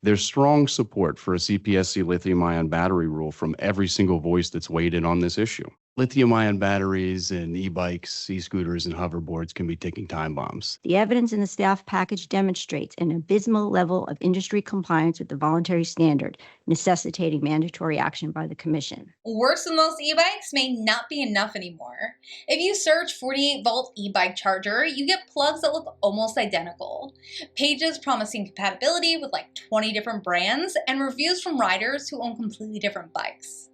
There's strong support for a CPSC lithium-ion battery rule from every single voice that's weighed in on this issue. Lithium-ion batteries and e-bikes, e-scooters, and hoverboards can be ticking time bombs. The evidence in the staff package demonstrates an abysmal level of industry compliance with the voluntary standard, necessitating mandatory action by the Commission. Worse than most e-bikes may not be enough anymore. If you search 48-volt e-bike charger, you get plugs that look almost identical, pages promising compatibility with like 20 different brands, and reviews from riders who own completely different bikes.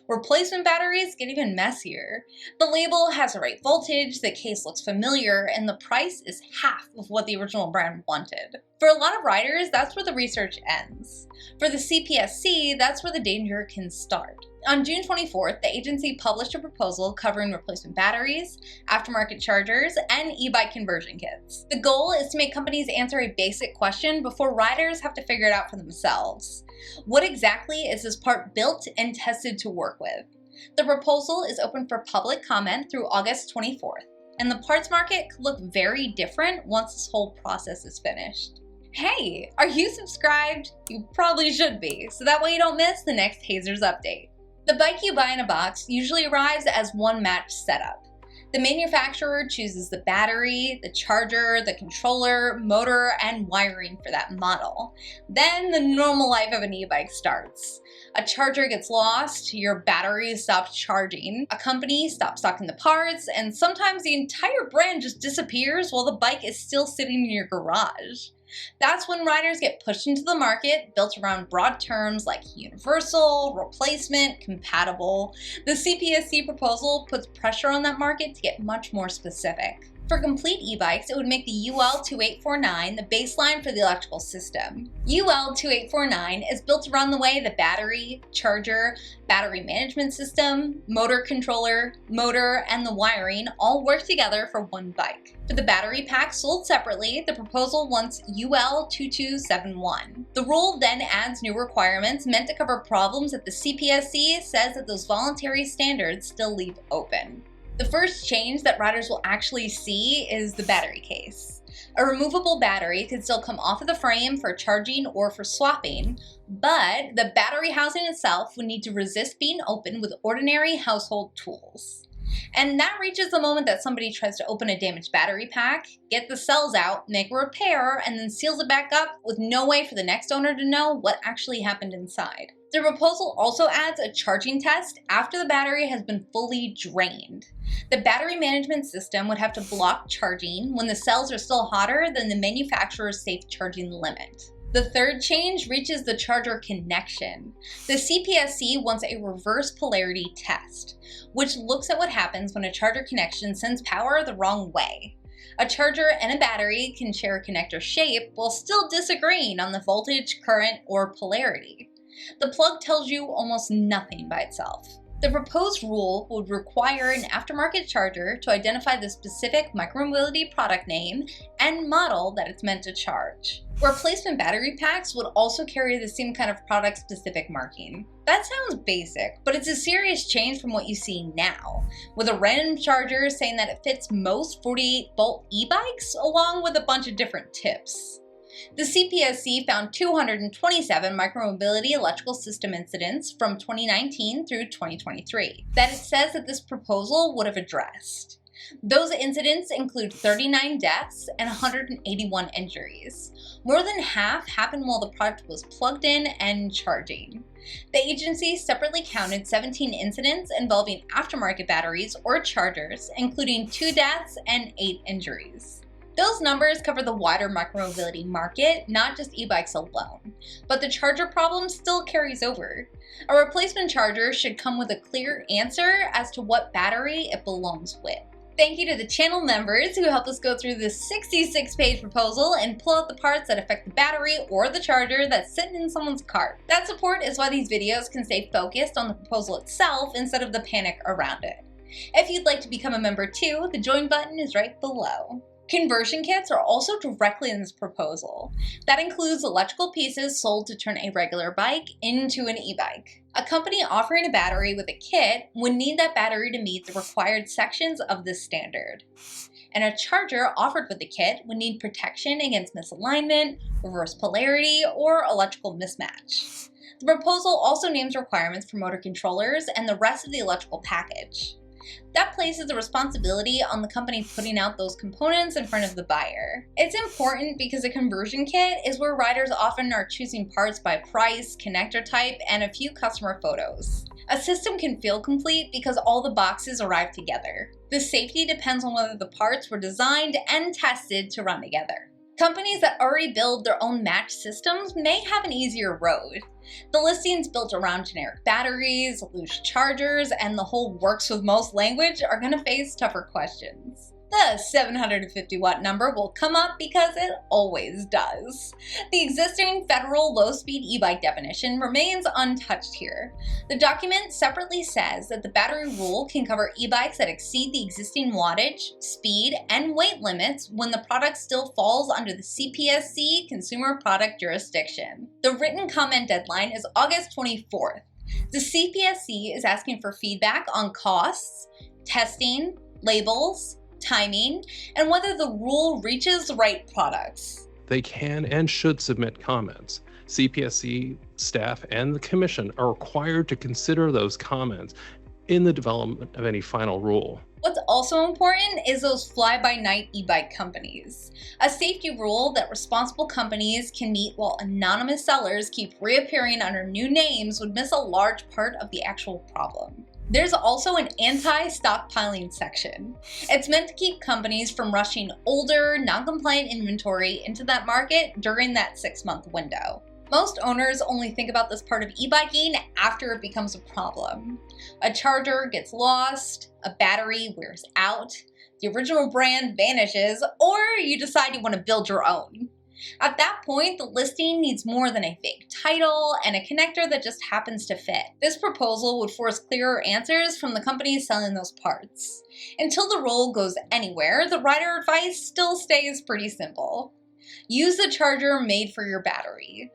Replacement batteries get even messier. The label has the right voltage, the case looks familiar, and the price is half of what the original brand wanted. For a lot of riders, that's where the research ends. For the CPSC, that's where the danger can start. On June 24th, the agency published a proposal covering replacement batteries, aftermarket chargers, and e-bike conversion kits. The goal is to make companies answer a basic question before riders have to figure it out for themselves. What exactly is this part built and tested to work with? The proposal is open for public comment through August 24th, and the parts market could look very different once this whole process is finished. Hey, are you subscribed? You probably should be, so that way you don't miss the next Hazers update. The bike you buy in a box usually arrives as one match setup. The manufacturer chooses the battery, the charger, the controller, motor, and wiring for that model. Then the normal life of an e-bike starts. A charger gets lost, your battery stops charging, a company stops stocking the parts, and sometimes the entire brand just disappears while the bike is still sitting in your garage. That's when riders get pushed into the market built around broad terms like universal, replacement, compatible. The CPSC proposal puts pressure on that market to get much more specific. For complete e-bikes, it would make the UL2849 the baseline for the electrical system. UL2849 is built around the way the battery, charger, battery management system, motor controller, motor, and the wiring all work together for one bike. For the battery pack sold separately, the proposal wants UL2271. The rule then adds new requirements meant to cover problems that the CPSC says that those voluntary standards still leave open. The first change that riders will actually see is the battery case. A removable battery could still come off of the frame for charging or for swapping, but the battery housing itself would need to resist being opened with ordinary household tools. And that reaches the moment that somebody tries to open a damaged battery pack, get the cells out, make a repair, and then seals it back up with no way for the next owner to know what actually happened inside. The proposal also adds a charging test after the battery has been fully drained. The battery management system would have to block charging when the cells are still hotter than the manufacturer's safe charging limit. The third change reaches the charger connection. The CPSC wants a reverse polarity test, which looks at what happens when a charger connection sends power the wrong way. A charger and a battery can share a connector shape while still disagreeing on the voltage, current, or polarity. The plug tells you almost nothing by itself. The proposed rule would require an aftermarket charger to identify the specific micromobility product name and model that it's meant to charge. Replacement battery packs would also carry the same kind of product-specific marking. That sounds basic, but it's a serious change from what you see now, with a random charger saying that it fits most 48-volt e-bikes along with a bunch of different tips. The CPSC found 227 micromobility electrical system incidents from 2019 through 2023 that it says that this proposal would have addressed. Those incidents include 39 deaths and 181 injuries. More than half happened while the product was plugged in and charging. The agency separately counted 17 incidents involving aftermarket batteries or chargers, including 2 deaths and 8 injuries. Those numbers cover the wider micromobility market, not just e-bikes alone. But the charger problem still carries over. A replacement charger should come with a clear answer as to what battery it belongs with. Thank you to the channel members who helped us go through this 66-page proposal and pull out the parts that affect the battery or the charger that's sitting in someone's cart. That support is why these videos can stay focused on the proposal itself instead of the panic around it. If you'd like to become a member too, the join button is right below. Conversion kits are also directly in this proposal. That includes electrical pieces sold to turn a regular bike into an e-bike. A company offering a battery with a kit would need that battery to meet the required sections of this standard. And a charger offered with the kit would need protection against misalignment, reverse polarity, or electrical mismatch. The proposal also names requirements for motor controllers and the rest of the electrical package. That places the responsibility on the company putting out those components in front of the buyer. It's important because a conversion kit is where riders often are choosing parts by price, connector type, and a few customer photos. A system can feel complete because all the boxes arrive together. The safety depends on whether the parts were designed and tested to run together. Companies that already build their own matched systems may have an easier road. The listings built around generic batteries, loose chargers, and the whole works with most language are going to face tougher questions. The 750 watt number will come up because it always does. The existing federal low-speed e-bike definition remains untouched here. The document separately says that the battery rule can cover e-bikes that exceed the existing wattage, speed, and weight limits when the product still falls under the CPSC consumer product jurisdiction. The written comment deadline is August 24th. The CPSC is asking for feedback on costs, testing, labels, timing, and whether the rule reaches the right products. They can and should submit comments. CPSC staff and the commission are required to consider those comments in the development of any final rule. What's also important is those fly-by-night e-bike companies. A safety rule that responsible companies can meet while anonymous sellers keep reappearing under new names would miss a large part of the actual problem. There's also an anti-stockpiling section. It's meant to keep companies from rushing older, non-compliant inventory into that market during that 6-month window. Most owners only think about this part of e-biking after it becomes a problem. A charger gets lost, a battery wears out, the original brand vanishes, or you decide you want to build your own. At that point, the listing needs more than a fake title and a connector that just happens to fit. This proposal would force clearer answers from the companies selling those parts. Until the rule goes anywhere, the rider advice still stays pretty simple. Use the charger made for your battery.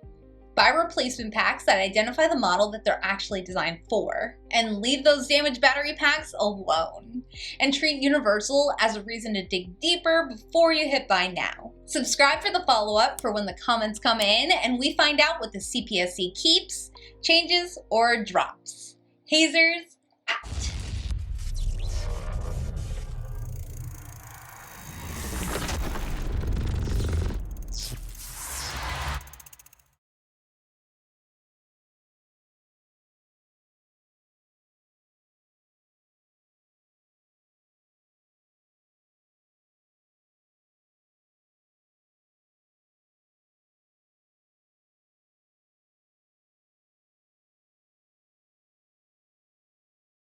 Buy replacement packs that identify the model that they're actually designed for, and leave those damaged battery packs alone. And treat Universal as a reason to dig deeper before you hit buy now. Subscribe for the follow-up for when the comments come in and we find out what the CPSC keeps, changes, or drops. Hazers,